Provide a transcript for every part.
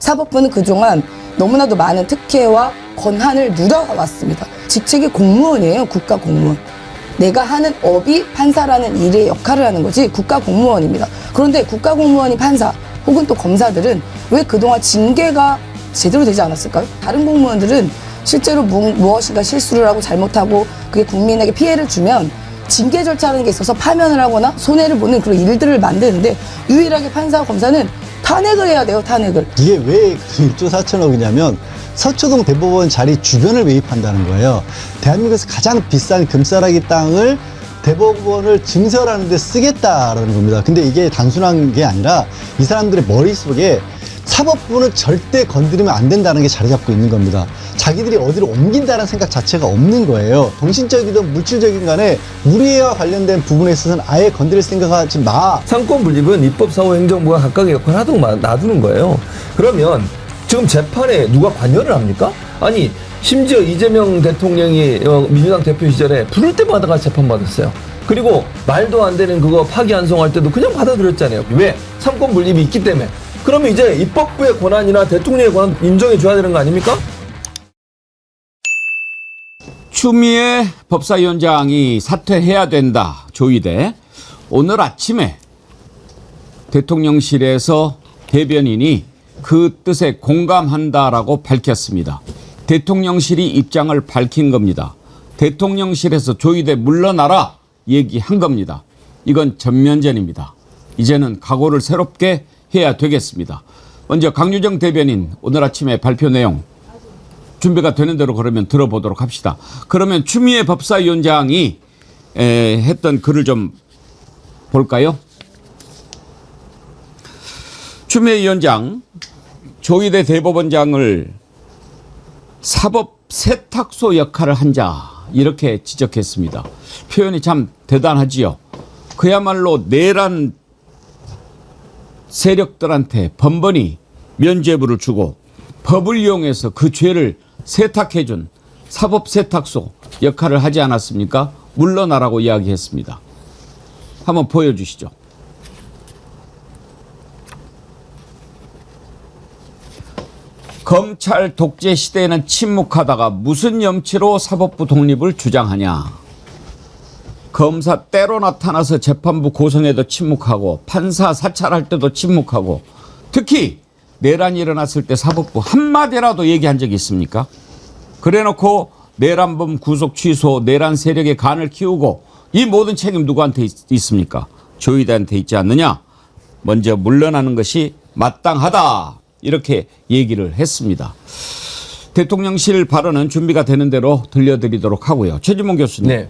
사법부는 그동안 너무나도 많은 특혜와 권한을 누려왔습니다. 직책이 공무원이에요. 국가 공무원. 내가 하는 업이 판사라는 일의 역할을 하는 거지 국가 공무원입니다. 그런데 국가 공무원이 판사 혹은 또 검사들은 왜 그동안 징계가 제대로 되지 않았을까요? 다른 공무원들은 실제로 무엇인가 실수를 하고 잘못하고 그게 국민에게 피해를 주면 징계 절차라는 게 있어서 파면을 하거나 손해를 보는 그런 일들을 만드는데 유일하게 판사와 검사는 탄핵을 해야 돼요. 탄핵을. 이게 왜 1조 4천억이냐면 서초동 대법원 자리 주변을 매입한다는 거예요. 대한민국에서 가장 비싼 금싸라기 땅을 대법원을 증설하는 데 쓰겠다라는 겁니다. 근데 이게 단순한 게 아니라 이 사람들의 머릿속에 사법부는 절대 건드리면 안 된다는 게 자리 잡고 있는 겁니다. 자기들이 어디로 옮긴다는 생각 자체가 없는 거예요. 정신적이든 물질적인 간에 우리와 관련된 부분에 있어서는 아예 건드릴 생각하지 마. 상권 분립은 입법, 사후, 행정부가 각각의 역할을 하도록 놔두는 거예요. 그러면 지금 재판에 누가 관여를 합니까? 아니 심지어 이재명 대통령이 민주당 대표 시절에 부를 때마다 같이 재판받았어요. 그리고 말도 안 되는 그거 파기환송할 때도 그냥 받아들였잖아요. 왜? 상권 분립이 있기 때문에. 그러면 이제 입법부의 권한이나 대통령의 권한 인정해 줘야 되는 거 아닙니까? 추미애 법사위원장이 사퇴해야 된다. 조의대. 오늘 아침에 대통령실에서 대변인이 그 뜻에 공감한다라고 밝혔습니다. 대통령실이 입장을 밝힌 겁니다. 대통령실에서 조의대 물러나라 얘기한 겁니다. 이건 전면전입니다. 이제는 각오를 새롭게 해야 되겠습니다. 먼저 강유정 대변인 오늘 아침에 발표 내용 준비가 되는 대로 그러면 들어보도록 합시다. 그러면 추미애 법사위원장이 했던 글을 좀 볼까요? 추미애 위원장 조의대 대법원장을 사법 세탁소 역할을 한 자 이렇게 지적했습니다. 표현이 참 대단하지요. 그야말로 내란 세력들한테 번번이 면죄부를 주고 법을 이용해서 그 죄를 세탁해준 사법 세탁소 역할을 하지 않았습니까? 물러나라고 이야기했습니다. 한번 보여주시죠. 검찰 독재 시대에는 침묵하다가 무슨 염치로 사법부 독립을 주장하냐. 검사 때로 나타나서 재판부 고성에도 침묵하고 판사 사찰할 때도 침묵하고 특히 내란이 일어났을 때 사법부 한마디라도 얘기한 적이 있습니까? 그래놓고 내란범 구속 취소, 내란 세력의 간을 키우고 이 모든 책임 누구한테 있습니까? 조의대한테 있지 않느냐? 먼저 물러나는 것이 마땅하다. 이렇게 얘기를 했습니다. 대통령실 발언은 준비가 되는 대로 들려드리도록 하고요. 최진봉 교수님. 네.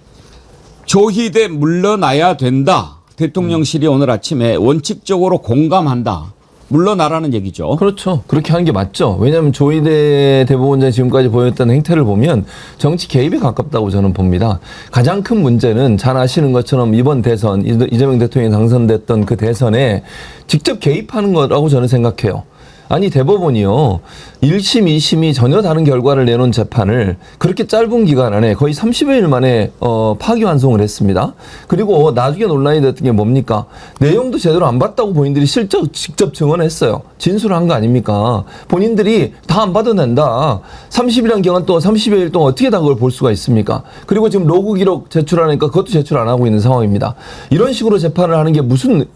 조의대 물러나야 된다. 대통령실이 오늘 아침에 원칙적으로 공감한다. 물러나라는 얘기죠. 그렇죠. 그렇게 하는 게 맞죠. 왜냐하면 조의대 대법원장이 지금까지 보였던 행태를 보면 정치 개입에 가깝다고 저는 봅니다. 가장 큰 문제는 잘 아시는 것처럼 이번 대선, 이재명 대통령이 당선됐던 그 대선에 직접 개입하는 거라고 저는 생각해요. 아니 대법원이요. 1심, 2심이 전혀 다른 결과를 내놓은 재판을 그렇게 짧은 기간 안에 거의 30여일 만에 파기환송을 했습니다. 그리고 나중에 논란이 됐던 게 뭡니까? 내용도 제대로 안 봤다고 본인들이 직접 증언했어요. 진술한 거 아닙니까? 본인들이 다 안 봐도 된다. 30일이란 기간 동안 30여일 동안 어떻게 다 그걸 볼 수가 있습니까? 그리고 지금 로그 기록 제출하니까 그것도 제출 안 하고 있는 상황입니다. 이런 식으로 재판을 하는 게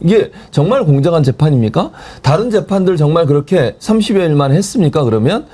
이게 정말 공정한 재판입니까? 다른 재판들 정말 그렇게 30여일만 했습니까? 그러면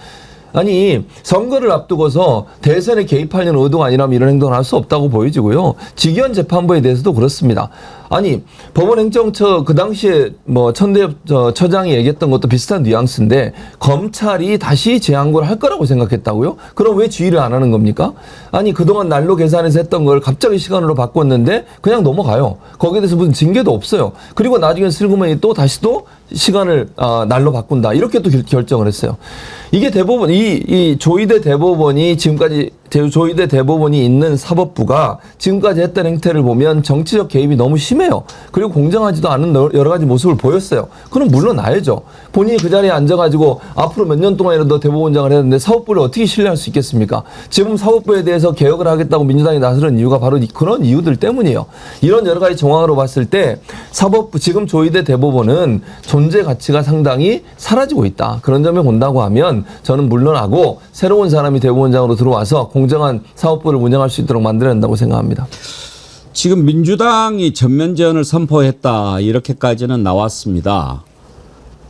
아니 선거를 앞두고서 대선에 개입하려는 의도가 아니라면 이런 행동을 할 수 없다고 보여지고요. 직위원 재판부에 대해서도 그렇습니다. 아니 법원행정처 그 당시에 뭐 천대엽 처장이 얘기했던 것도 비슷한 뉘앙스인데 검찰이 다시 재항고를 할 거라고 생각했다고요? 그럼 왜 지휘를 안 하는 겁니까? 아니 그동안 날로 계산해서 했던 걸 갑자기 시간으로 바꿨는데 그냥 넘어가요. 거기에 대해서 무슨 징계도 없어요. 그리고 나중에 슬그머니 또 다시 또 시간을 날로 바꾼다. 이렇게 또 결정을 했어요. 이게 대법원 이 조의대 대법원이 지금까지 조희대 대법원이 있는 사법부가 지금까지 했던 행태를 보면 정치적 개입이 너무 심해요. 그리고 공정하지도 않은 여러 가지 모습을 보였어요. 그럼 물러나야죠. 본인이 그 자리에 앉아가지고 앞으로 몇 년 동안이라도 대법원장을 해야 되는데 사법부를 어떻게 신뢰할 수 있겠습니까? 지금 사법부에 대해서 개혁을 하겠다고 민주당이 나서는 이유가 바로 그런 이유들 때문이에요. 이런 여러 가지 정황으로 봤을 때 사법부, 지금 조희대 대법원은 존재 가치가 상당히 사라지고 있다. 그런 점에 본다고 하면 저는 물러나고 새로운 사람이 대법원장으로 들어와서 공정한 사법부를 운영할 수 있도록 만들어야 한다고 생각합니다. 지금 민주당이 전면전을 선포했다 이렇게까지는 나왔습니다.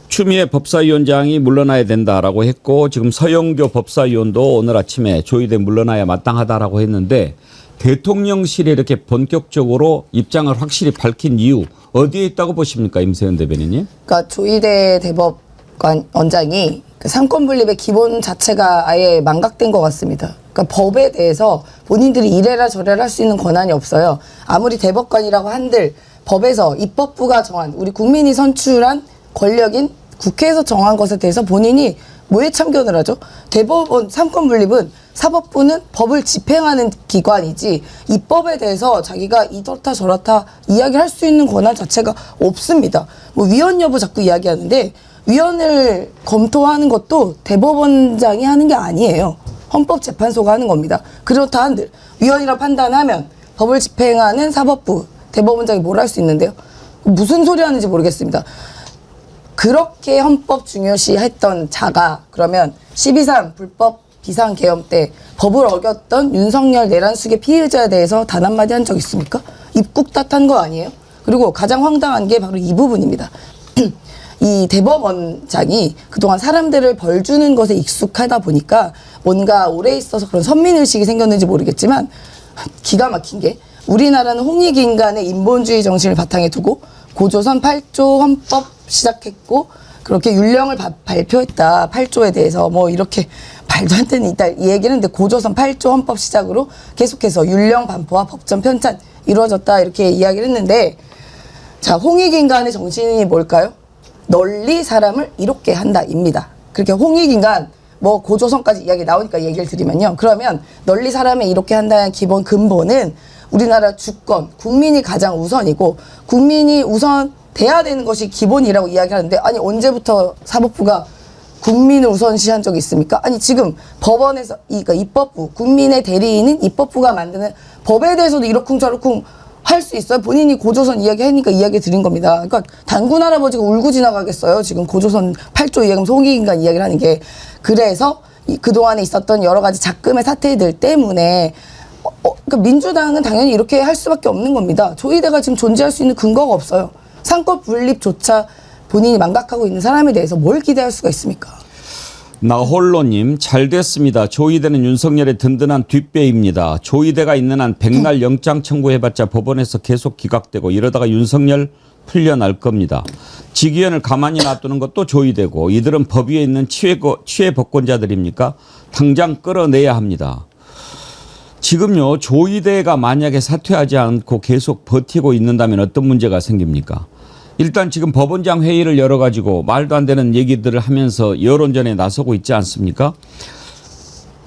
추미애 법사위원장이 물러나야 된다라고 했고 지금 서영교 법사위원도 오늘 아침에 조희대 물러나야 마땅하다라고 했는데 대통령실이 이렇게 본격적으로 입장을 확실히 밝힌 이유 어디에 있다고 보십니까, 임세현 대변인님? 그러니까 조희대 대법관 원장이 그 삼권 분립의 기본 자체가 아예 망각된 것 같습니다. 그러니까 법에 대해서 본인들이 이래라 저래라 할 수 있는 권한이 없어요. 아무리 대법관이라고 한들 법에서 입법부가 정한, 우리 국민이 선출한 권력인 국회에서 정한 것에 대해서 본인이 뭐에 참견을 하죠? 대법원 삼권 분립은 사법부는 법을 집행하는 기관이지 입법에 대해서 자기가 이렇다 저렇다 이야기할 수 있는 권한 자체가 없습니다. 뭐 위헌 여부 자꾸 이야기하는데 위헌을 검토하는 것도 대법원장이 하는 게 아니에요. 헌법재판소가 하는 겁니다. 그렇다 한들 위헌이라 판단하면 법을 집행하는 사법부, 대법원장이 뭘 할 수 있는데요? 무슨 소리 하는지 모르겠습니다. 그렇게 헌법 중요시했던 자가 그러면 12.3 불법 비상계엄 때 법을 어겼던 윤석열 내란숙의 피해자에 대해서 단 한마디 한 적 있습니까? 입국 탓한 거 아니에요? 그리고 가장 황당한 게 바로 이 부분입니다. 이 대법원장이 그동안 사람들을 벌 주는 것에 익숙하다 보니까 뭔가 오래 있어서 그런 선민의식이 생겼는지 모르겠지만 기가 막힌 게 우리나라는 홍익인간의 인본주의 정신을 바탕에 두고 고조선 8조 헌법 시작했고 그렇게 율령을 발표했다. 8조에 대해서 뭐 이렇게 말도 안 되는 있다 이 얘기는 근데 고조선 8조 헌법 시작으로 계속해서 율령 반포와 법전 편찬 이루어졌다 이렇게 이야기를 했는데 자 홍익인간의 정신이 뭘까요? 널리 사람을 이롭게 한다입니다. 그렇게 홍익인간 뭐 고조선까지 이야기 나오니까 얘기를 드리면요. 그러면 널리 사람을 이롭게 한다는 기본 근본은 우리나라 주권, 국민이 가장 우선이고 국민이 우선 돼야 되는 것이 기본이라고 이야기하는데 아니 언제부터 사법부가 국민을 우선시한 적이 있습니까? 아니 지금 법원에서 그러니까 입법부, 국민의 대리인인 입법부가 만드는 법에 대해서도 이러쿵저러쿵 할 수 있어요. 본인이 고조선 이야기하니까 이야기 드린 겁니다. 그러니까 단군 할아버지가 울고 지나가겠어요. 지금 고조선 8조 이야기하면서 홍익인간 이야기를 하는 게. 그래서 그동안에 있었던 여러 가지 작금의 사태들 때문에 그러니까 민주당은 당연히 이렇게 할 수밖에 없는 겁니다. 조희대가 지금 존재할 수 있는 근거가 없어요. 상권 분립조차 본인이 망각하고 있는 사람에 대해서 뭘 기대할 수가 있습니까? 나홀로님 잘 됐습니다. 조희대는 윤석열의 든든한 뒷배입니다. 조희대가 있는 한 백날 영장 청구해봤자 법원에서 계속 기각되고 이러다가 윤석열 풀려날 겁니다. 직위원을 가만히 놔두는 것도 조희대고 이들은 법 위에 있는 치외법권자들입니까? 당장 끌어내야 합니다. 지금요 조희대가 만약에 사퇴하지 않고 계속 버티고 있는다면 어떤 문제가 생깁니까? 일단 지금 법원장 회의를 열어가지고 말도 안 되는 얘기들을 하면서 여론전에 나서고 있지 않습니까?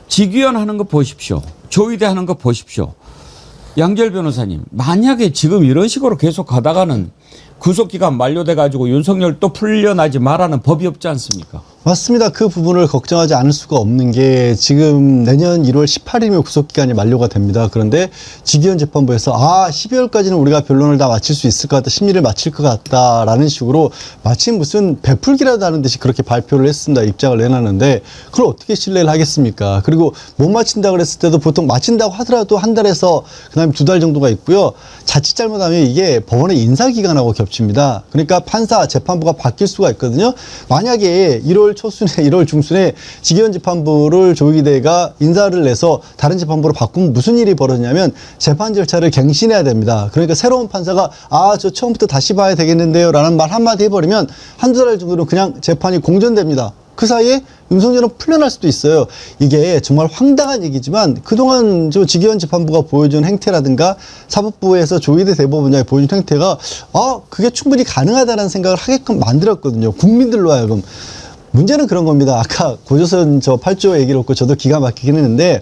직위원 하는 거 보십시오. 조희대 하는 거 보십시오. 양절 변호사님, 만약에 지금 이런 식으로 계속 가다가는 구속기간 만료돼가지고 윤석열 또 풀려나지 말라는 법이 없지 않습니까? 맞습니다. 그 부분을 걱정하지 않을 수가 없는 게 지금 내년 1월 18일이면 구속기간이 만료가 됩니다. 그런데 직위원 재판부에서 12월까지는 우리가 변론을 다 마칠 수 있을 것 같다. 심리를 마칠 것 같다라는 식으로 마치 무슨 베풀기라도 하는 듯이 그렇게 발표를 했습니다. 입장을 내놨는데 그걸 어떻게 신뢰를 하겠습니까? 그리고 못 마친다 그랬을 때도 보통 마친다고 하더라도 한 달에서 그다음에 2달 정도가 있고요. 자칫 잘못하면 이게 법원의 인사기간하고 겹칩니다. 그러니까 판사, 재판부가 바뀔 수가 있거든요. 만약에 1월 초순에 1월 중순에 직위원 재판부를 조희대가 인사를 내서 다른 재판부로 바꾸면 무슨 일이 벌어지냐면 재판 절차를 갱신해야 됩니다. 그러니까 새로운 판사가 저 처음부터 다시 봐야 되겠는데요 라는 말 한마디 해버리면 한두 달 정도는 그냥 재판이 공전됩니다. 그 사이에 윤석열은 풀려날 수도 있어요. 이게 정말 황당한 얘기지만 그동안 저 직위원 재판부가 보여준 행태라든가 사법부에서 조희대 대법원장이 보여준 행태가 그게 충분히 가능하다는 생각을 하게끔 만들었거든요. 국민들로 하여금. 문제는 그런 겁니다. 아까 고조선 8조 얘기를 했고 저도 기가 막히긴 했는데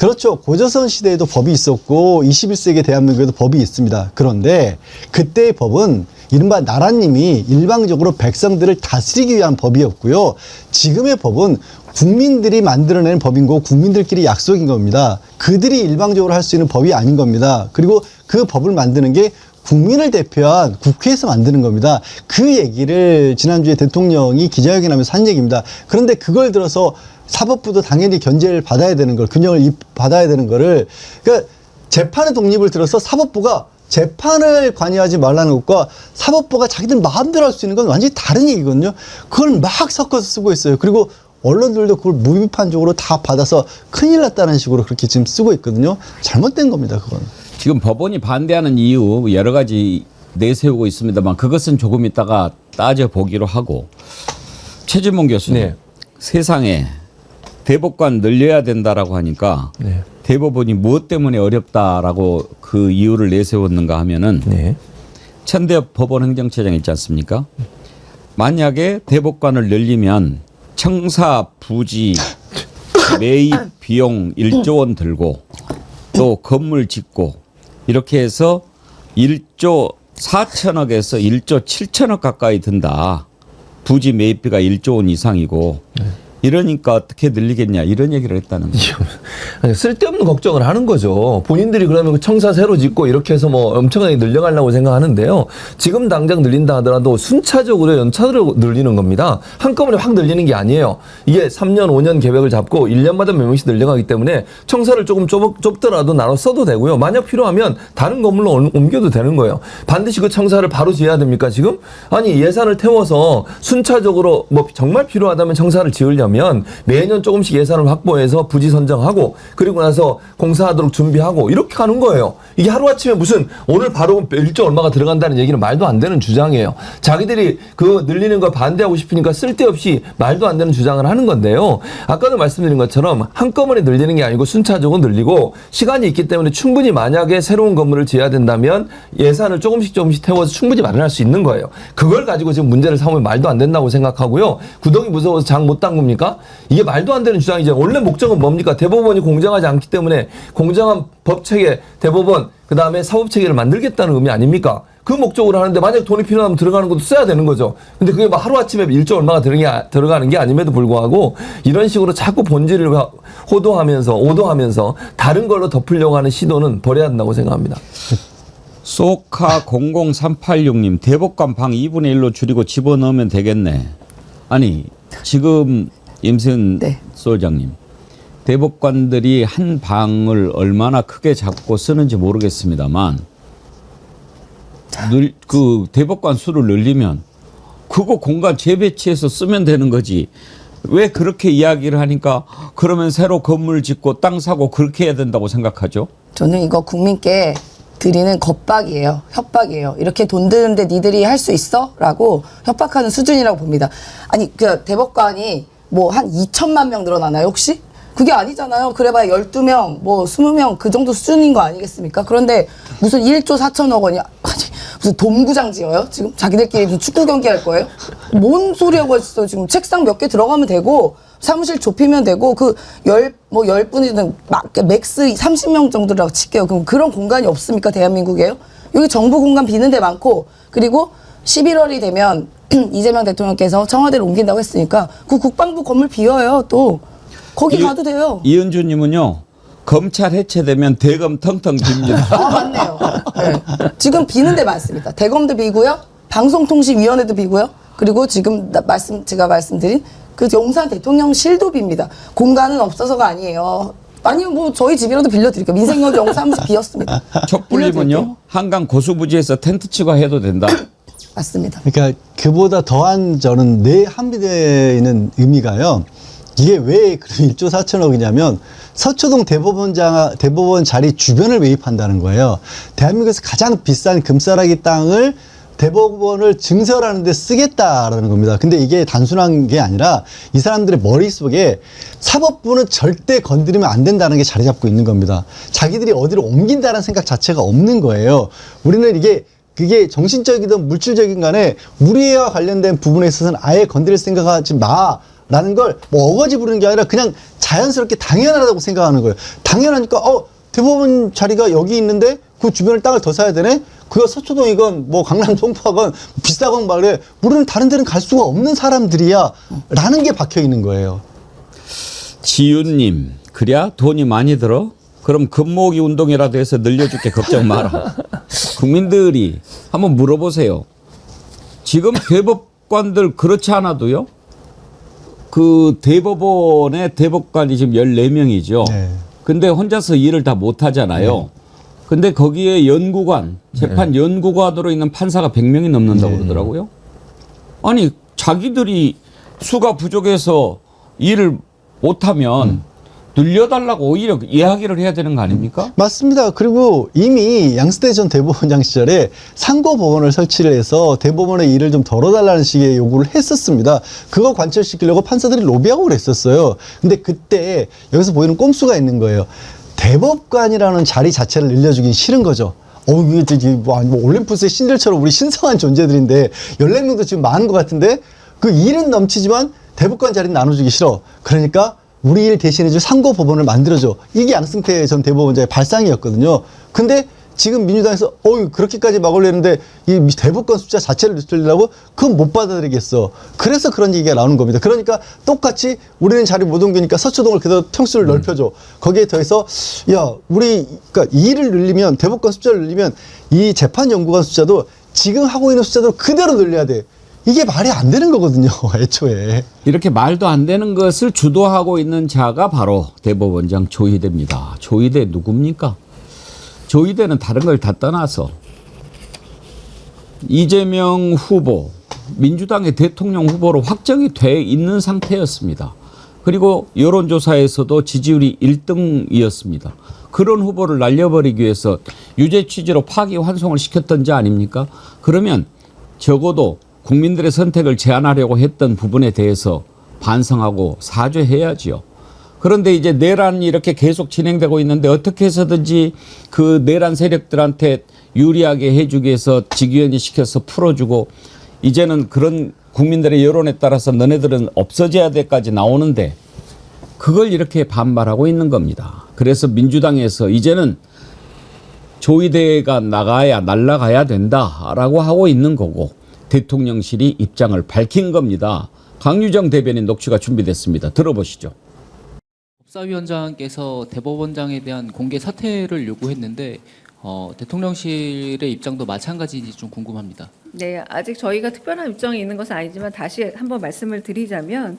그렇죠. 고조선 시대에도 법이 있었고 21세기 대한민국에도 법이 있습니다. 그런데 그때의 법은 이른바 나라님이 일방적으로 백성들을 다스리기 위한 법이었고요. 지금의 법은 국민들이 만들어낸 법인 거고 국민들끼리 약속인 겁니다. 그들이 일방적으로 할 수 있는 법이 아닌 겁니다. 그리고 그 법을 만드는 게 국민을 대표한 국회에서 만드는 겁니다. 그 얘기를 지난주에 대통령이 기자회견하면서 한 얘기입니다. 그런데 그걸 들어서 사법부도 당연히 견제를 받아야 되는 걸, 균형을 받아야 되는 거를, 그러니까 재판의 독립을 들어서 사법부가 재판을 관여하지 말라는 것과 사법부가 자기들 마음대로 할 수 있는 건 완전히 다른 얘기거든요. 그걸 막 섞어서 쓰고 있어요. 그리고 언론들도 그걸 무비판적으로 다 받아서 큰일 났다는 식으로 그렇게 지금 쓰고 있거든요. 잘못된 겁니다, 그건. 지금 법원이 반대하는 이유 여러 가지 내세우고 있습니다만 그것은 조금 있다가 따져보기로 하고, 최진봉 교수님, 네. 세상에 대법관 늘려야 된다라고 하니까 네. 대법원이 무엇 때문에 어렵다라고 그 이유를 내세웠는가 하면은 네. 천대엽 법원 행정처장 있지 않습니까? 만약에 대법관을 늘리면 청사 부지 매입 비용 1조 원 들고 또 건물 짓고 이렇게 해서 1조 4천억에서 1조 7천억 가까이 든다. 부지 매입비가 1조 원 이상이고 이러니까 어떻게 늘리겠냐 이런 얘기를 했다는 거예요. 아니, 쓸데없는 걱정을 하는 거죠. 본인들이 그러면 그 청사 새로 짓고 이렇게 해서 뭐 엄청나게 늘려가려고 생각하는데요. 지금 당장 늘린다 하더라도 순차적으로 연차로 늘리는 겁니다. 한꺼번에 확 늘리는 게 아니에요. 이게 3년, 5년 계획을 잡고 1년마다 몇 명씩 늘려가기 때문에 청사를 조금 좁더라도 나눠 써도 되고요. 만약 필요하면 다른 건물로 옮겨도 되는 거예요. 반드시 그 청사를 바로 지어야 됩니까 지금? 아니 예산을 태워서 순차적으로 뭐 정말 필요하다면 청사를 지으려면 매년 조금씩 예산을 확보해서 부지 선정하고 그리고 나서 공사하도록 준비하고 이렇게 하는 거예요. 이게 하루아침에 무슨 오늘 바로 1조 얼마가 들어간다는 얘기는 말도 안 되는 주장이에요. 자기들이 그 늘리는 걸 반대하고 싶으니까 쓸데없이 말도 안 되는 주장을 하는 건데요. 아까도 말씀드린 것처럼 한꺼번에 늘리는 게 아니고 순차적으로 늘리고 시간이 있기 때문에 충분히 만약에 새로운 건물을 지어야 된다면 예산을 조금씩 태워서 충분히 마련할 수 있는 거예요. 그걸 가지고 지금 문제를 삼으면 말도 안 된다고 생각하고요. 구덩이 무서워서 장 못 담굽니까? 이게 말도 안 되는 주장이죠. 원래 목적은 뭡니까? 대법원이 공정하지 않기 때문에 공정한 법체계, 대법원, 그 다음에 사법체계를 만들겠다는 의미 아닙니까? 그 목적으로 하는데 만약 돈이 필요하면 들어가는 것도 써야 되는 거죠. 근데 그게 막 하루아침에 1조 얼마가 들어가는 게 아님에도 불구하고 이런 식으로 자꾸 본질을 오도하면서 다른 걸로 덮으려고 하는 시도는 버려야 한다고 생각합니다. 소카 00386님 대법관 방 2분의 1로 줄이고 집어넣으면 되겠네. 아니 지금 임세은 네. 소장님, 대법관들이 한 방을 얼마나 크게 잡고 쓰는지 모르겠습니다만 그 대법관 수를 늘리면 그거 공간 재배치해서 쓰면 되는 거지. 왜 그렇게 이야기를 하니까 그러면 새로 건물 짓고 땅 사고 그렇게 해야 된다고 생각하죠? 저는 이거 국민께 드리는 겁박이에요. 협박이에요. 이렇게 돈 드는데 니들이 할 수 있어? 라고 협박하는 수준이라고 봅니다. 아니 그 대법관이 뭐 한 2천만 명 늘어나나요 혹시? 그게 아니잖아요. 그래봐야 12명, 뭐 20명 그 정도 수준인 거 아니겠습니까? 그런데 무슨 1조 4천억 원이 아니 무슨 돔구장 지어요? 지금 자기들끼리 무슨 축구 경기 할 거예요? 뭔 소리하고 있어. 지금 책상 몇 개 들어가면 되고 사무실 좁히면 되고 그 10분이든 맥스 30명 정도라고 칠게요. 그럼 그런 공간이 없습니까? 대한민국에요? 여기 정부 공간 비는 데 많고 그리고 11월이 되면 이재명 대통령께서 청와대를 옮긴다고 했으니까 그 국방부 건물 비어요. 또 거기 가도 돼요. 이은주님은요. 검찰 해체되면 대검 텅텅 빕니다. 아 맞네요. 네. 지금 비는 데 많습니다. 대검도 비고요. 방송통신위원회도 비고요. 그리고 지금 제가 말씀드린 그 용산 대통령실도 빕니다. 공간은 없어서가 아니에요. 아니면 뭐 저희 집이라도 빌려드릴게요. 민생역용 사무실 비었습니다. 촛불님은요. 한강 고수부지에서 텐트 치고 해도 된다. 맞습니다. 그러니까 그보다 더한 저는 내 한비대에는 의미가요. 이게 왜 그럼 1조 4천억이냐면 서초동 대법원 자리 주변을 매입한다는 거예요. 대한민국에서 가장 비싼 금싸라기 땅을 대법원을 증설하는 데 쓰겠다라는 겁니다. 근데 이게 단순한 게 아니라 이 사람들의 머릿속에 사법부는 절대 건드리면 안 된다는 게 자리 잡고 있는 겁니다. 자기들이 어디로 옮긴다는 생각 자체가 없는 거예요. 우리는 그게 정신적이든 물질적인 간에 우리와 관련된 부분에 있어서는 아예 건드릴 생각하지 마. 라는 걸 뭐 어거지 부르는 게 아니라 그냥 자연스럽게 당연하다고 생각하는 거예요. 당연하니까 대법원 자리가 여기 있는데 그 주변을 땅을 더 사야 되네? 그거 서초동이건 뭐 강남 송파건 비싸건 말해 우리는 다른 데는 갈 수가 없는 사람들이야 라는 게 박혀 있는 거예요. 지윤님, 그래야 돈이 많이 들어? 그럼 금모으기 운동이라도 해서 늘려줄게. 걱정 마라. 국민들이 한번 물어보세요. 지금 대법관들 그렇지 않아도요. 그 대법원의 대법관이 지금 14명이죠. 네. 근데 혼자서 일을 다 못하잖아요. 근데 거기에 연구관, 재판 연구관으로 있는 판사가 100명이 넘는다고 그러더라고요. 아니 자기들이 수가 부족해서 일을 못하면 늘려달라고 오히려 이야기를 해야 되는 거 아닙니까? 맞습니다. 그리고 이미 양승태 전 대법원장 시절에 상고법원을 설치를 해서 대법원의 일을 좀 덜어달라는 식의 요구를 했었습니다. 그거 관철시키려고 판사들이 로비하고 그랬었어요. 근데 그때 여기서 보이는 꼼수가 있는 거예요. 대법관이라는 자리 자체를 늘려주긴 싫은 거죠. 이게 뭐 올림푸스의 신들처럼 우리 신성한 존재들인데 14명도 지금 많은 것 같은데 그 일은 넘치지만 대법관 자리는 나눠주기 싫어. 그러니까 우리 일 대신해줄 상고법원을 만들어줘. 이게 양승태 전 대법원장의 발상이었거든요. 근데 지금 민주당에서 그렇게까지 막으려 했는데 이 대법관 숫자 자체를 늘리려고 그건 못 받아들이겠어. 그래서 그런 얘기가 나오는 겁니다. 그러니까 똑같이 우리는 자리 못 옮기니까 서초동을 그대로 평수를 넓혀줘. 거기에 더해서 그러니까 이 일을 늘리면 대법관 숫자를 늘리면 이 재판연구관 숫자도 지금 하고 있는 숫자대로 그대로 늘려야 돼. 이게 말이 안 되는 거거든요. 애초에. 이렇게 말도 안 되는 것을 주도하고 있는 자가 바로 대법원장 조희대입니다. 조희대 누굽니까? 조희대는 다른 걸 다 떠나서 이재명 후보, 민주당의 대통령 후보로 확정이 돼 있는 상태였습니다. 그리고 여론조사에서도 지지율이 1등이었습니다. 그런 후보를 날려버리기 위해서 유죄 취지로 파기환송을 시켰던 자 아닙니까? 그러면 적어도 국민들의 선택을 제한하려고 했던 부분에 대해서 반성하고 사죄해야지요. 그런데 이제 내란이 이렇게 계속 진행되고 있는데 어떻게 해서든지 그 내란 세력들한테 유리하게 해주기 위해서 직위원회 시켜서 풀어주고 이제는 그런 국민들의 여론에 따라서 너네들은 없어져야 돼까지 나오는데 그걸 이렇게 반발하고 있는 겁니다. 그래서 민주당에서 이제는 조희대가 날아가야 된다라고 하고 있는 거고 대통령실이 입장을 밝힌 겁니다. 강유정 대변인 녹취가 준비됐습니다. 들어보시죠. 법사위원장께서 대법원장에 대한 공개 사퇴를 요구했는데 대통령실의 입장도 마찬가지인지 좀 궁금합니다. 네, 아직 저희가 특별한 입장이 있는 것은 아니지만 다시 한번 말씀을 드리자면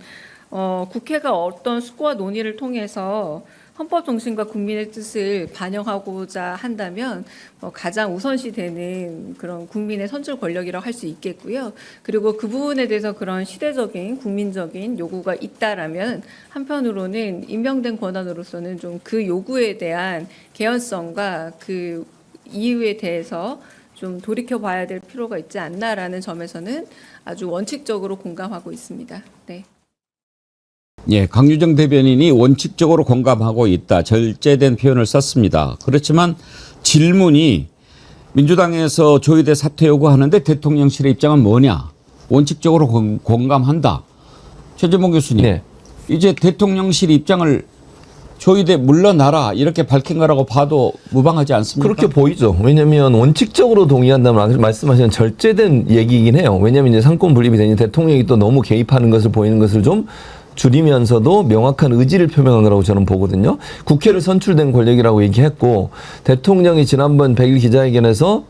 국회가 어떤 숙고와 논의를 통해서 헌법 정신과 국민의 뜻을 반영하고자 한다면 가장 우선시되는 그런 국민의 선출 권력이라고 할 수 있겠고요. 그리고 그 부분에 대해서 그런 시대적인 국민적인 요구가 있다라면 한편으로는 임명된 권한으로서는 좀 그 요구에 대한 개연성과 그 이유에 대해서 좀 돌이켜봐야 될 필요가 있지 않나라는 점에서는 아주 원칙적으로 공감하고 있습니다. 네. 예, 강유정 대변인이 원칙적으로 공감하고 있다. 절제된 표현을 썼습니다. 그렇지만 질문이 민주당에서 조희대 사퇴 요구하는데 대통령실의 입장은 뭐냐? 원칙적으로 공감한다. 최재봉 교수님, 네. 이제 대통령실 입장을 조희대 물러나라 이렇게 밝힌 거라고 봐도 무방하지 않습니까? 그렇게 보이죠. 왜냐하면 원칙적으로 동의한다면 말씀하시는 절제된 얘기이긴 해요. 왜냐하면 이제 상권 분립이 되니 대통령이 또 너무 개입하는 것을 보이는 것을 좀 줄이면서도 명확한 의지를 표명한 거라고 저는 보거든요. 국회를 선출된 권력이라고 얘기했고 대통령이 지난번 100일 기자회견에서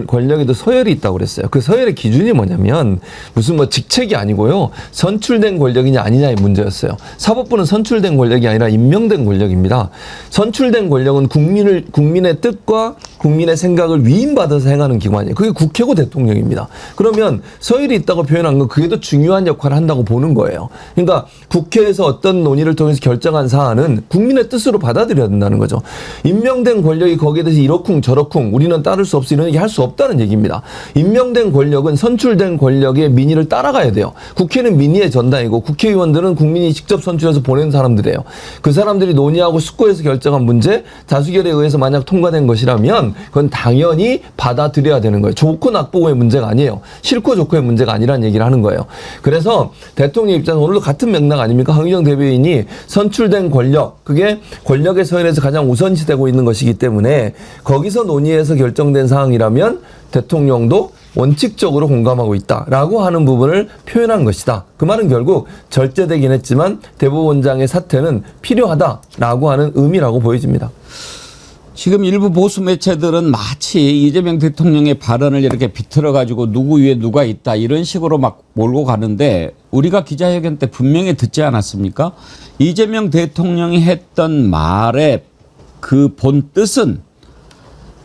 권력에도 서열이 있다고 그랬어요. 그 서열의 기준이 뭐냐면 무슨 뭐 직책이 아니고요. 선출된 권력이냐 아니냐의 문제였어요. 사법부는 선출된 권력이 아니라 임명된 권력입니다. 선출된 권력은 국민의 뜻과 국민의 생각을 위임받아서 행하는 기관이에요. 그게 국회고 대통령입니다. 그러면 서열이 있다고 표현한 건 그게 더 중요한 역할을 한다고 보는 거예요. 그러니까 국회에서 어떤 논의를 통해서 결정한 사안은 국민의 뜻으로 받아들여야 된다는 거죠. 임명된 권력이 거기에 대해서 이러쿵 저러쿵 우리는 따를 수 없어 이런 얘기 할 수 없다는 얘기입니다. 임명된 권력은 선출된 권력의 민의를 따라가야 돼요. 국회는 민의의 전당이고 국회의원들은 국민이 직접 선출해서 보낸 사람들이에요. 그 사람들이 논의하고 숙고해서 결정한 문제 다수결에 의해서 만약 통과된 것이라면 그건 당연히 받아들여야 되는 거예요. 좋고 나쁘고의 문제가 아니에요. 싫고 좋고의 문제가 아니라는 얘기를 하는 거예요. 그래서 대통령 입장은 오늘도 같은 같은 맥락 아닙니까? 황교안 대변인이 선출된 권력, 그게 권력의 서열에서 가장 우선시되고 있는 것이기 때문에 거기서 논의해서 결정된 사항이라면 대통령도 원칙적으로 공감하고 있다라고 하는 부분을 표현한 것이다. 그 말은 결국 절제되긴 했지만 대법원장의 사퇴는 필요하다라고 하는 의미라고 보여집니다. 지금 일부 보수 매체들은 마치 이재명 대통령의 발언을 이렇게 비틀어가지고 누구 위에 누가 있다 이런 식으로 막 몰고 가는데 우리가 기자회견 때 분명히 듣지 않았습니까? 이재명 대통령이 했던 말의 그 본 뜻은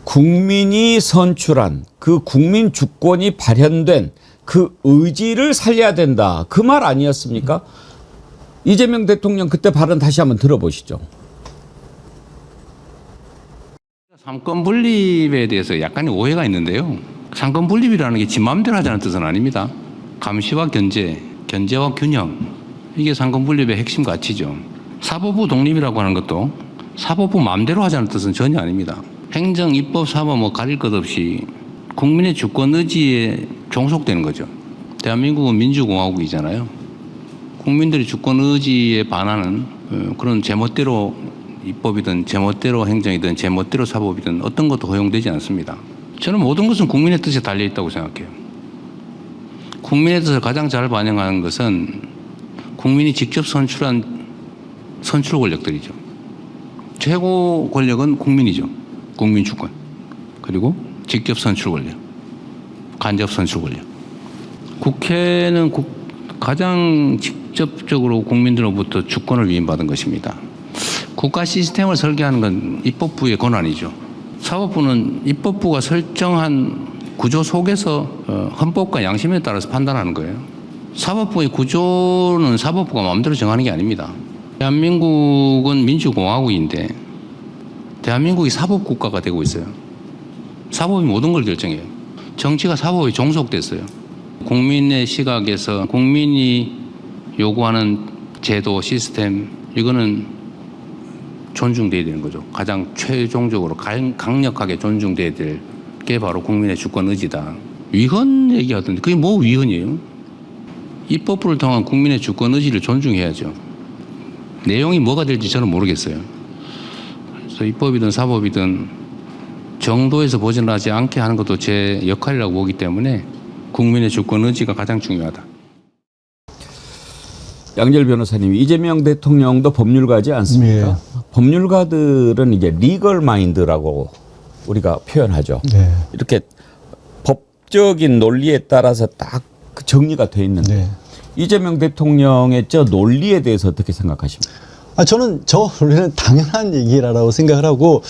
국민이 선출한 그 국민 주권이 발현된 그 의지를 살려야 된다. 그 말 아니었습니까? 이재명 대통령 그때 발언 다시 한번 들어보시죠. 삼권 분립에 대해서 약간의 오해가 있는데요. 삼권 분립이라는 게 지 마음대로 하자는 뜻은 아닙니다. 감시와 견제, 견제와 균형, 이게 삼권 분립의 핵심 가치죠. 사법부 독립이라고 하는 것도 사법부 마음대로 하자는 뜻은 전혀 아닙니다. 행정, 입법, 사법 뭐 가릴 것 없이 국민의 주권 의지에 종속되는 거죠. 대한민국은 민주공화국이잖아요. 국민들의 주권 의지에 반하는 그런 제멋대로 입법이든 제멋대로 행정이든 제멋대로 사법이든 어떤 것도 허용되지 않습니다. 저는 모든 것은 국민의 뜻에 달려있다고 생각해요. 국민의 뜻을 가장 잘 반영하는 것은 국민이 직접 선출한 선출 권력들이죠. 최고 권력은 국민이죠. 국민 주권. 그리고 직접 선출 권력. 간접 선출 권력. 국회는 가장 직접적으로 국민들로부터 주권을 위임받은 것입니다. 국가 시스템을 설계하는 건 입법부의 권한이죠. 사법부는 입법부가 설정한 구조 속에서 헌법과 양심에 따라서 판단하는 거예요. 사법부의 구조는 사법부가 마음대로 정하는 게 아닙니다. 대한민국은 민주공화국인데 대한민국이 사법국가가 되고 있어요. 사법이 모든 걸 결정해요. 정치가 사법에 종속됐어요. 국민의 시각에서 국민이 요구하는 제도, 시스템, 이거는 존중돼야 되는 거죠. 가장 최종적으로 강력하게 존중돼야 될 게 바로 국민의 주권 의지다. 위헌 얘기하던데 그게 뭐 위헌이에요? 입법부를 통한 국민의 주권 의지를 존중해야죠. 내용이 뭐가 될지 저는 모르겠어요. 그래서 입법이든 사법이든 정도에서 벗어나지 않게 하는 것도 제 역할이라고 보기 때문에 국민의 주권 의지가 가장 중요하다. 양절 변호사님, 이재명 대통령도 법률가지 않습니까? 네. 법률가들은 이제 리걸 마인드라고 우리가 표현하죠. 네. 이렇게 법적인 논리에 따라서 딱 그 정리가 돼 있는데 네. 이재명 대통령의 저 논리에 대해서 어떻게 생각하십니까? 저는 저 원래는 당연한 얘기라고 생각을 하고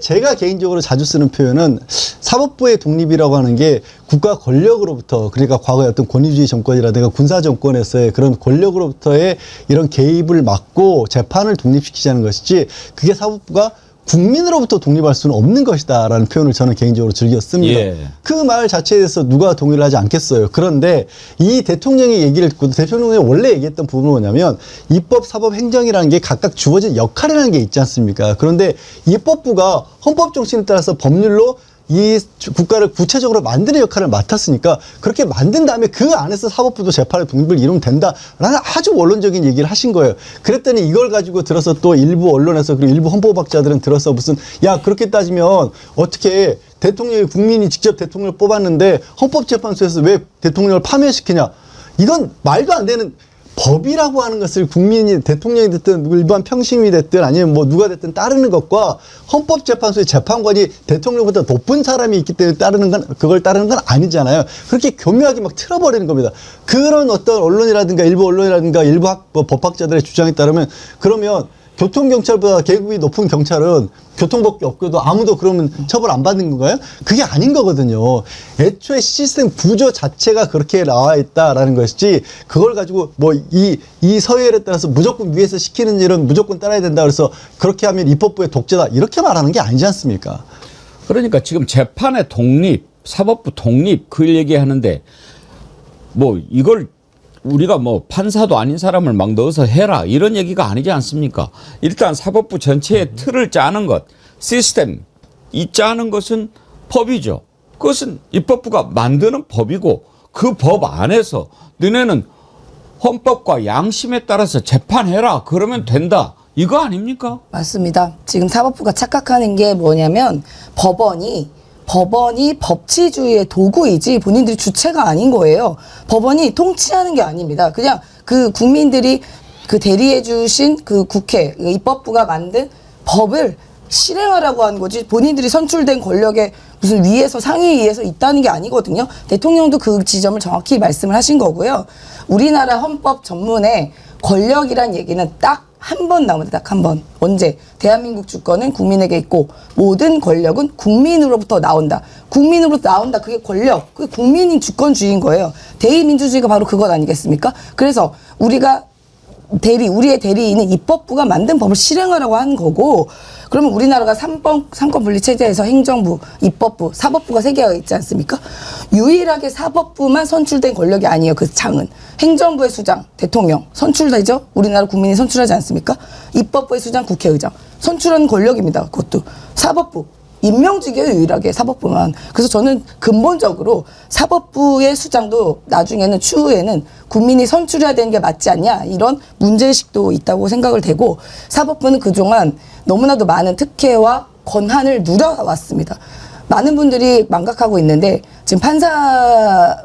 제가 개인적으로 자주 쓰는 표현은 사법부의 독립이라고 하는 게 국가 권력으로부터 그러니까 과거의 어떤 권위주의 정권이라든가 군사 정권에서의 그런 권력으로부터의 이런 개입을 막고 재판을 독립시키자는 것이지 그게 사법부가 국민으로부터 독립할 수는 없는 것이다라는 표현을 저는 개인적으로 즐겨 씁니다. 예. 그 말 자체에 대해서 누가 동의를 하지 않겠어요. 그런데 이 대통령의 얘기를 듣고 대통령이 원래 얘기했던 부분은 뭐냐면 입법, 사법, 행정이라는 게 각각 주어진 역할이라는 게 있지 않습니까? 그런데 입법부가 헌법 정신에 따라서 법률로 이 국가를 구체적으로 만드는 역할을 맡았으니까 그렇게 만든 다음에 그 안에서 사법부도 재판의 독립을 이루면 된다라는 아주 원론적인 얘기를 하신 거예요. 그랬더니 이걸 가지고 들어서 또 일부 언론에서 그리고 일부 헌법학자들은 들어서 무슨 야 그렇게 따지면 어떻게 대통령이 국민이 직접 대통령을 뽑았는데 헌법재판소에서 왜 대통령을 파면시키냐. 이건 말도 안 되는 법이라고 하는 것을 국민이 대통령이 됐든 일반 평시민이 됐든 아니면 뭐 누가 됐든 따르는 것과 헌법재판소의 재판관이 대통령보다 높은 사람이 있기 때문에 그걸 따르는 건 아니잖아요. 그렇게 교묘하게 막 틀어버리는 겁니다. 그런 어떤 언론이라든가 일부 언론이라든가 일부 법학자들의 주장에 따르면 그러면 교통경찰보다 계급이 높은 경찰은 교통법규 없고도 아무도 그러면 처벌 안 받는 건가요? 그게 아닌 거거든요. 애초에 시스템 구조 자체가 그렇게 나와 있다라는 것이지 그걸 가지고 뭐 이 서열에 따라서 무조건 위에서 시키는 일은 무조건 따라야 된다 그래서 그렇게 하면 입법부의 독재다 이렇게 말하는 게 아니지 않습니까? 그러니까 지금 재판의 독립, 사법부 독립 그 얘기하는데 뭐 이걸 우리가 뭐 판사도 아닌 사람을 막 넣어서 해라 이런 얘기가 아니지 않습니까? 일단 사법부 전체의 틀을 짜는 것, 시스템 이 짜는 것은 법이죠. 그것은 입법부가 만드는 법이고 그 법 안에서 너네는 헌법과 양심에 따라서 재판해라. 그러면 된다. 이거 아닙니까? 맞습니다. 지금 사법부가 착각하는 게 뭐냐면 법원이 법치주의의 도구이지 본인들이 주체가 아닌 거예요. 법원이 통치하는 게 아닙니다. 그냥 그 국민들이 그 대리해 주신 그 국회, 그 입법부가 만든 법을 실행하라고 하는 거지 본인들이 선출된 권력에 무슨 위에서 상위위에서 있다는 게 아니거든요. 대통령도 그 지점을 정확히 말씀을 하신 거고요. 우리나라 헌법 전문에 권력이란 얘기는 딱 한 번 나옵니다. 딱 한 번. 언제? 대한민국 주권은 국민에게 있고 모든 권력은 국민으로부터 나온다. 국민으로부터 나온다. 그게 권력. 그게 국민이 주권주의인 거예요. 대의민주주의가 바로 그것 아니겠습니까? 그래서 우리의 대리인은 입법부가 만든 법을 실행하라고 하는 거고, 그러면 우리나라가 삼권 분리 체제에서 행정부, 입법부, 사법부가 세 개가 있지 않습니까? 유일하게 사법부만 선출된 권력이 아니에요. 그 장은. 행정부의 수장, 대통령, 선출되죠? 우리나라 국민이 선출하지 않습니까? 입법부의 수장, 국회의장. 선출하는 권력입니다. 그것도. 사법부. 임명직이에요, 유일하게 사법부만. 그래서 저는 근본적으로 사법부의 수장도 나중에는 추후에는 국민이 선출해야 되는 게 맞지 않냐, 이런 문제의식도 있다고 생각을 되고, 사법부는 그동안 너무나도 많은 특혜와 권한을 누려왔습니다. 많은 분들이 망각하고 있는데 지금 판사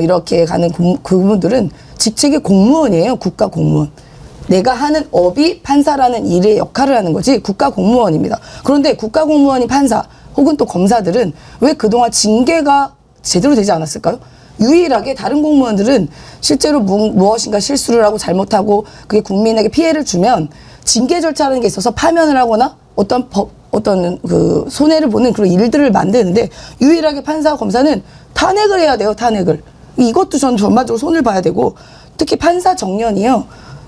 이렇게 가는 그분들은 직책이 공무원이에요. 국가 공무원. 내가 하는 업이 판사라는 일의 역할을 하는 거지 국가 공무원입니다. 그런데 국가 공무원인 판사 혹은 또 검사들은 왜 그동안 징계가 제대로 되지 않았을까요? 유일하게 다른 공무원들은 실제로 무엇인가 실수를 하고 잘못하고 그게 국민에게 피해를 주면 징계 절차라는 게 있어서 파면을 하거나 어떤 그 손해를 보는 그런 일들을 만드는데, 유일하게 판사와 검사는 탄핵을 해야 돼요. 탄핵을. 이것도 전 전반적으로 손을 봐야 되고, 특히 판사 정년이요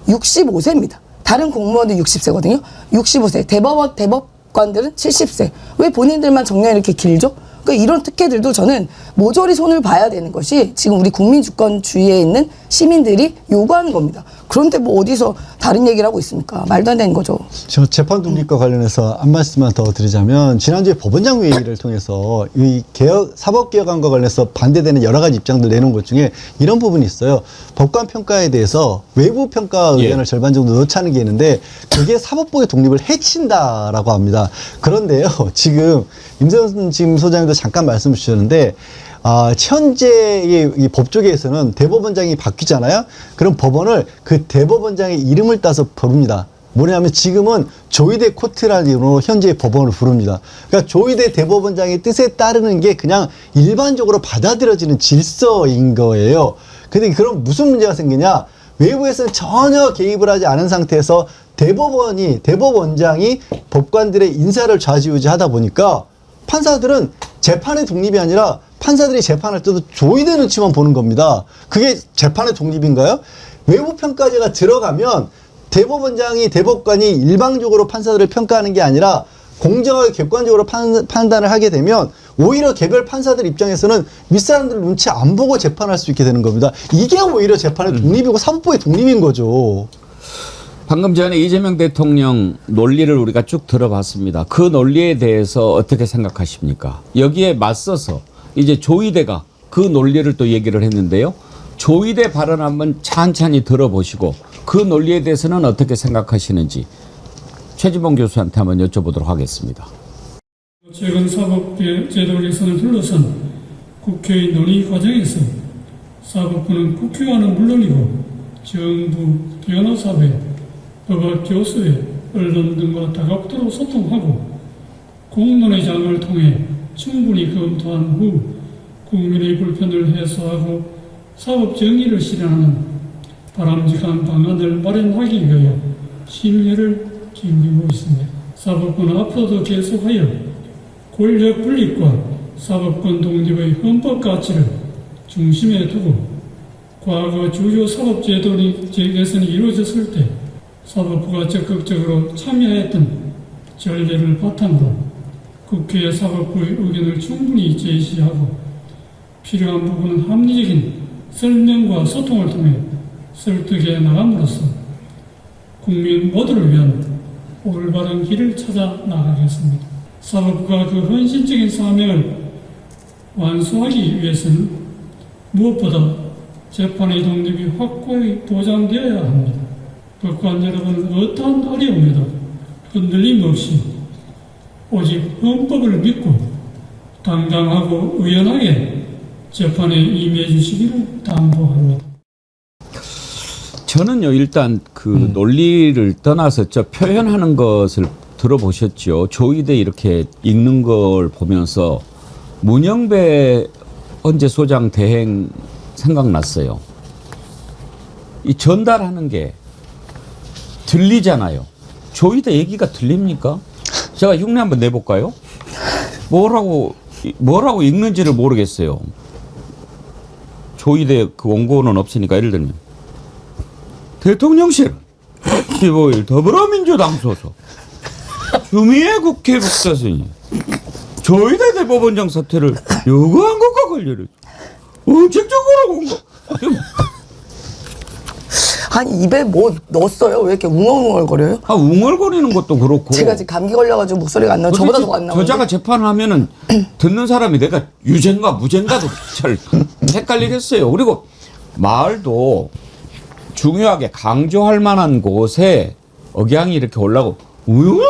65세입니다. 다른 공무원들 60세거든요. 65세. 대법관들은 70세. 왜 본인들만 정년이 이렇게 길죠? 그러니까 이런 특혜들도 저는 모조리 손을 봐야 되는 것이 지금 우리 국민주권주의에 있는 시민들이 요구하는 겁니다. 그런데 뭐 어디서 다른 얘기를 하고 있습니까? 말도 안 되는 거죠. 저 재판 독립과 관련해서 한 말씀만 더 드리자면, 지난주에 법원장 회의를 통해서 이 사법개혁안과 관련해서 반대되는 여러 가지 입장들 내놓은 것 중에 이런 부분이 있어요. 법관 평가에 대해서 외부 평가 의견을 절반 정도 넣자는 게 있는데, 그게 사법부의 독립을 해친다라고 합니다. 그런데요, 지금 임세훈 지금 소장님도 잠깐 말씀 주셨는데, 현재의 이 법조계에서는 대법원장이 바뀌잖아요. 그럼 법원을 그 대법원장의 이름을 따서 부릅니다. 뭐냐면 지금은 조이대 코트라는 이름으로 현재 법원을 부릅니다. 그러니까 조이대 대법원장의 뜻에 따르는 게 그냥 일반적으로 받아들여지는 질서인 거예요. 근데 그럼 무슨 문제가 생기냐? 외부에서는 전혀 개입을 하지 않은 상태에서 대법원장이 법관들의 인사를 좌지우지하다 보니까 판사들은 재판의 독립이 아니라 판사들이 재판할 때도 조이대 눈치만 보는 겁니다. 그게 재판의 독립인가요? 외부 평가제가 들어가면 대법관이 일방적으로 판사들을 평가하는 게 아니라 공정하게 객관적으로 판단을 하게 되면 오히려 개별 판사들 입장에서는 윗사람들 눈치 안 보고 재판할 수 있게 되는 겁니다. 이게 오히려 재판의 독립이고 사법부의 독립인 거죠. 방금 전에 이재명 대통령 논리를 우리가 쭉 들어봤습니다. 그 논리에 대해서 어떻게 생각하십니까? 여기에 맞서서 이제 조이대가 그 논리를 또 얘기를 했는데요. 조이대 발언 한번 찬찬히 들어보시고 그 논리에 대해서는 어떻게 생각하시는지 최진봉 교수한테 한번 여쭤보도록 하겠습니다. 최근 사법제도 개선을 둘러싼 국회의 논의 과정에서 사법부는 국회와는 물론이고 정부, 변호사회, 법학교수회, 언론 등과 다각도로 소통하고 공론의 장을 통해 충분히 검토한 후 국민의 불편을 해소하고 사법 정의를 실현하는 바람직한 방안을 마련하기 위하여 심혈을 기울이고 있습니다. 사법부는 앞으로도 계속하여 권력 분립과 사법권 독립의 헌법 가치를 중심에 두고 과거 주요 사법제도 개선이 이루어졌을 때 사법부가 적극적으로 참여했던 전례를 바탕으로 국회의 사법부의 의견을 충분히 제시하고 필요한 부분은 합리적인 설명과 소통을 통해 설득해 나감으로써 국민 모두를 위한 올바른 길을 찾아 나가겠습니다. 사법부가 그 헌신적인 사명을 완수하기 위해서는 무엇보다 재판의 독립이 확고히 보장되어야 합니다. 법관 여러분은 어떠한 어려움에도 흔들림 없이 오직 헌법을 믿고 당당하고 의연하게 재판에 임해 주시기를 당부합니다. 저는요 일단 그 논리를 떠나서 저 표현하는 것을 들어보셨죠. 조의대 이렇게 읽는 걸 보면서 문영배 헌재소장 대행 생각났어요. 이 전달하는 게 들리잖아요. 조의대 얘기가 들립니까? 제가 흉내 한번 내볼까요? 뭐라고 읽는지를 모르겠어요. 조의대 그 원고는 없으니까 예를 들면 대통령실 15일 더불어민주당 소속 추미애 국회 북사선이 조의대 대법원장 사퇴를 요구한 것과 관련해서 언제적으로 온 거? 아니 입에 뭐 넣었어요? 왜 이렇게 웅얼웅얼거려요? 웅얼거리는 것도 그렇고 제가 지금 감기 걸려가지고 목소리가 안 나요. 저보다 더 안 나오는데. 저자가 재판을 하면은 듣는 사람이 내가 유죄인가 무죄인가도 잘 헷갈리겠어요. 그리고 말도 중요하게 강조할 만한 곳에 억양이 이렇게 올라고 우유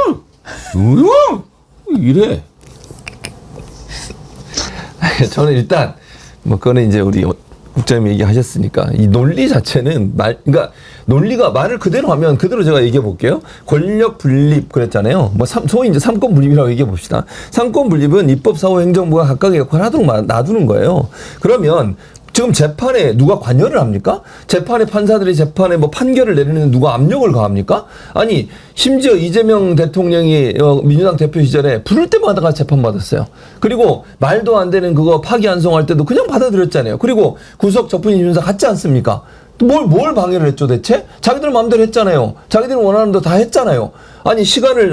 이래. 저는 일단 뭐 그거는 이제 우리 국장님 얘기하셨으니까 이 논리 자체는 그러니까 논리가 말을 그대로 하면 그대로 제가 얘기해 볼게요. 권력 분립 그랬잖아요. 뭐 소위 이제 삼권 분립이라고 얘기해 봅시다. 삼권 분립은 입법, 사후, 행정부가 각각의 역할을 하도록 놔두는 거예요. 그러면 지금 재판에 누가 관여를 합니까? 재판에 판사들이 재판에 뭐 판결을 내리는 누가 압력을 가합니까? 아니 심지어 이재명 대통령이 민주당 대표 시절에 부를 때마다 가서 재판받았어요. 그리고 말도 안 되는 그거 파기환송할 때도 그냥 받아들였잖아요. 그리고 구속 접근인 심사 같지 않습니까? 뭘 방해를 했죠 대체? 자기들 마음대로 했잖아요. 자기들이 원하는 대로 다 했잖아요. 아니 시간을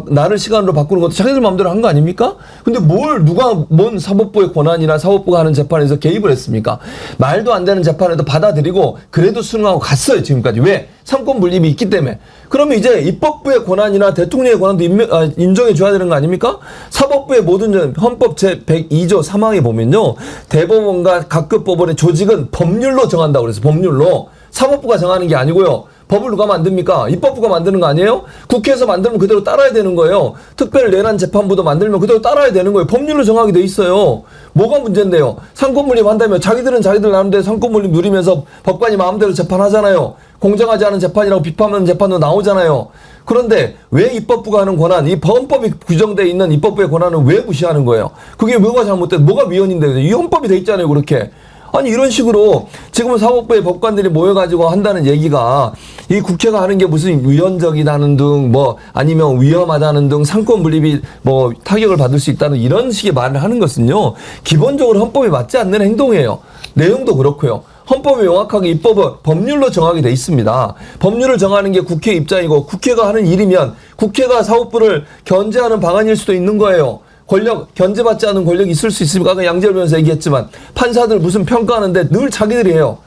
날을 시간으로 바꾸는 것도 자기들 마음대로 한 거 아닙니까? 근데 뭔 사법부의 권한이나 사법부가 하는 재판에서 개입을 했습니까? 말도 안 되는 재판에도 받아들이고 그래도 수능하고 갔어요 지금까지. 왜? 삼권 분립이 있기 때문에. 그러면 이제 입법부의 권한이나 대통령의 권한도 인정해 줘야 되는 거 아닙니까? 사법부의 모든 헌법 제102조 3항에 보면요. 대법원과 각급 법원의 조직은 법률로 정한다고 그래서 법률로. 사법부가 정하는 게 아니고요. 법을 누가 만듭니까? 입법부가 만드는 거 아니에요? 국회에서 만들면 그대로 따라야 되는 거예요. 특별 내란 재판부도 만들면 그대로 따라야 되는 거예요. 법률로 정하게 돼 있어요. 뭐가 문제인데요? 상권분립 한다면 자기들은 자기들 나름대로 상권분립 누리면서 법관이 마음대로 재판하잖아요. 공정하지 않은 재판이라고 비판하는 재판도 나오잖아요. 그런데 왜 입법부가 하는 권한, 이 헌법이 규정되어 있는 입법부의 권한은 왜 무시하는 거예요? 그게 뭐가 잘못돼? 뭐가 위헌인데? 이 헌법이 돼 있잖아요, 그렇게. 아니 이런 식으로 지금 사법부의 법관들이 모여가지고 한다는 얘기가 이 국회가 하는 게 무슨 위헌적이다는 등 뭐 아니면 위험하다는 등 상권 분립이 뭐 타격을 받을 수 있다는 이런 식의 말을 하는 것은요 기본적으로 헌법에 맞지 않는 행동이에요. 내용도 그렇고요. 헌법이 명확하게 입법은 법률로 정하게 돼 있습니다. 법률을 정하는 게 국회 입장이고 국회가 하는 일이면 국회가 사법부를 견제하는 방안일 수도 있는 거예요. 권력, 견제받지 않은 권력이 있을 수 있습니까? 아까 양재열 변호사 얘기했지만 판사들 무슨 평가하는데 늘 자기들이 해요.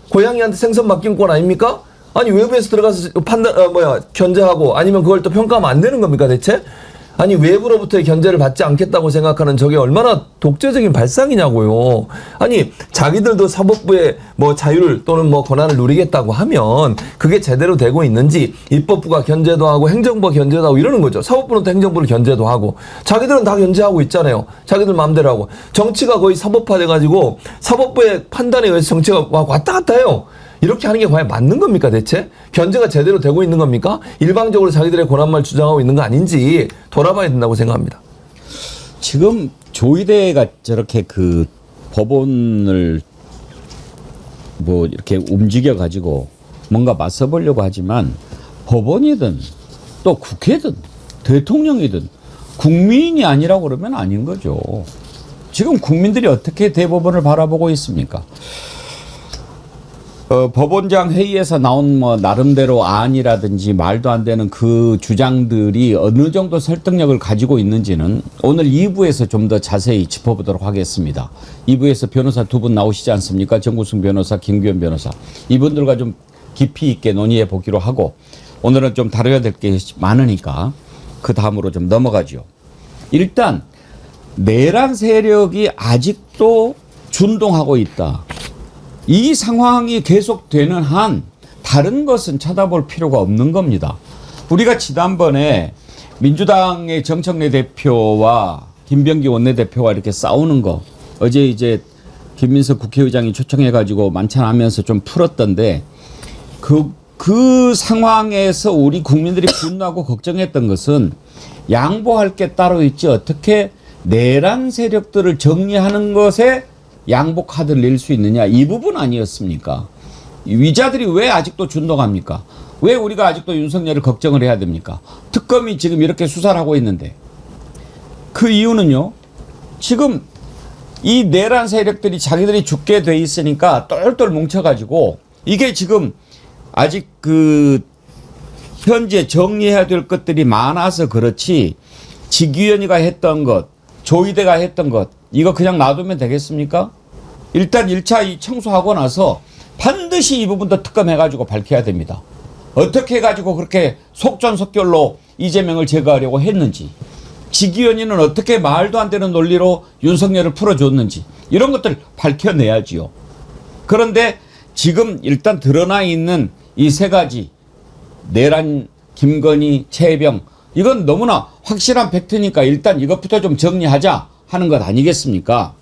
고양이한테 생선 맡긴 건 아닙니까? 아니 외부에서 들어가서 견제하고 아니면 그걸 또 평가하면 안 되는 겁니까 대체? 아니 외부로부터의 견제를 받지 않겠다고 생각하는 저게 얼마나 독재적인 발상이냐고요. 아니 자기들도 사법부의 뭐 자율 또는 뭐 권한을 누리겠다고 하면 그게 제대로 되고 있는지 입법부가 견제도 하고 행정부가 견제도 하고 이러는 거죠. 사법부는 또 행정부를 견제도 하고 자기들은 다 견제하고 있잖아요. 자기들 마음대로 하고 정치가 거의 사법화돼가지고 사법부의 판단에 의해서 정치가 왔다 갔다 해요. 이렇게 하는 게 과연 맞는 겁니까 대체? 견제가 제대로 되고 있는 겁니까? 일방적으로 자기들의 권한만 주장하고 있는 거 아닌지 돌아봐야 된다고 생각합니다. 지금 조의대가 저렇게 그 법원을 뭐 이렇게 움직여 가지고 뭔가 맞서보려고 하지만 법원이든 또 국회든 대통령이든 국민이 아니라고 그러면 아닌 거죠. 지금 국민들이 어떻게 대법원을 바라보고 있습니까? 법원장 회의에서 나온 뭐 나름대로 안이라든지 말도 안 되는 그 주장들이 어느 정도 설득력을 가지고 있는지는 오늘 2부에서 좀 더 자세히 짚어보도록 하겠습니다. 2부에서 변호사 두 분 나오시지 않습니까? 정구승 변호사, 김규현 변호사. 이분들과 좀 깊이 있게 논의해 보기로 하고 오늘은 좀 다뤄야 될 게 많으니까 그 다음으로 좀 넘어가죠. 일단 내란 세력이 아직도 준동하고 있다. 이 상황이 계속되는 한 다른 것은 쳐다볼 필요가 없는 겁니다. 우리가 지난번에 민주당의 정청래 대표와 김병기 원내대표가 이렇게 싸우는 거 어제 이제 김민석 국회의장이 초청해가지고 만찬하면서 좀 풀었던데 그 상황에서 우리 국민들이 분노하고 걱정했던 것은 양보할 게 따로 있지 어떻게 내란 세력들을 정리하는 것에 양보 카드를 낼 수 있느냐 이 부분 아니었습니까? 위자들이 왜 아직도 준동합니까? 왜 우리가 아직도 윤석열을 걱정을 해야 됩니까? 특검이 지금 이렇게 수사를 하고 있는데 그 이유는요. 지금 이 내란 세력들이 자기들이 죽게 돼 있으니까 똘똘 뭉쳐가지고 이게 지금 아직 그 현재 정리해야 될 것들이 많아서 그렇지 직위원회가 했던 것, 조희대가 했던 것 이거 그냥 놔두면 되겠습니까? 일단 1차 이 청소하고 나서 반드시 이 부분도 특검해가지고 밝혀야 됩니다. 어떻게 해가지고 그렇게 속전속결로 이재명을 제거하려고 했는지 직위원회는 어떻게 말도 안 되는 논리로 윤석열을 풀어줬는지 이런 것들 밝혀내야지요. 그런데 지금 일단 드러나 있는 이 세 가지 내란, 김건희, 최혜병 이건 너무나 확실한 팩트니까 일단 이것부터 좀 정리하자 하는 것 아니겠습니까?